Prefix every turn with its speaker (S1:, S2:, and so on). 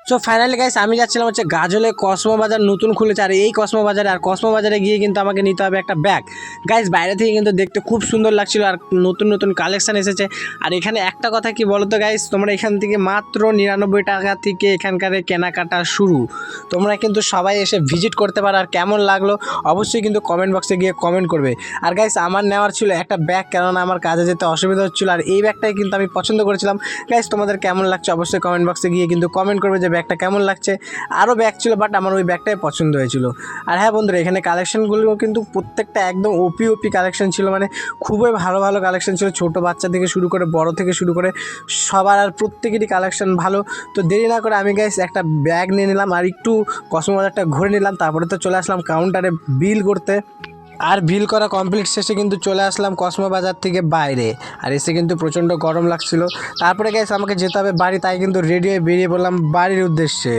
S1: So finally guys আমি যাচ্ছিলাম হচ্ছে গাজলে কসমো বাজার নতুন খুলেছে, আর এই কসমো বাজারে কসমো বাজারে গিয়ে কিন্তু আমাকে নিতে হবে একটা ব্যাগ। গাইস বাইরে থেকে কিন্তু দেখতে খুব সুন্দর লাগছিল, আর নতুন নতুন কালেকশন এসেছে। আর এখানে একটা কথা কি বলো তো গাইস, তোমরা এখান থেকে মাত্র 99 টাকা থেকে এখানকার কেনাকাটা শুরু। তোমরা কিন্তু সবাই এসে ভিজিট করতে পারো, আর কেমন লাগলো অবশ্যই কিন্তু কমেন্ট বক্সে গিয়ে কমেন্ট করবে। আর গাইস আমার নেওয়ার ছিল একটা ব্যাগ, কেননা আমার কাজে যেতে অসুবিধা হচ্ছিলো, আর এই ব্যাগটাই কিন্তু আমি পছন্দ করেছিলাম। গাইস তোমাদের কেমন লাগছে অবশ্যই কমেন্ট বক্সে গিয়ে কিন্তু কমেন্ট করবে যে ব্যাগটা কেমন লাগছে। আরও ব্যাগ ছিল বাট আমার ওই ব্যাগটাই পছন্দ হয়েছিল। আর হ্যাঁ বন্ধুরা, এখানে কালেকশনগুলো কিন্তু প্রত্যেকটা একদম ওপি কালেকশন ছিল, মানে খুবই ভালো ভালো কালেকশন ছিল, ছোটো বাচ্চা থেকে শুরু করে বড় থেকে শুরু করে সবার, আর প্রত্যেকেরই কালেকশন ভালো। তো দেরি না করে আমি গাইস একটা ব্যাগ নিয়ে নিলাম, আর একটু কসমো বাজারটা ঘুরে নিলাম, তারপরে তো চলে আসলাম কাউন্টারে বিল করতে। আর বিল করা কমপ্লিট শেষে কিন্তু চলে আসলাম কসমো বাজার থেকে বাইরে, আর এসে কিন্তু প্রচণ্ড গরম লাগছিল। তারপরে গাইস আমাকে যেতে হবে বাড়ি, তাই কিন্তু রেডি হয়ে বেরিয়ে পড়লাম বাড়ির উদ্দেশ্যে।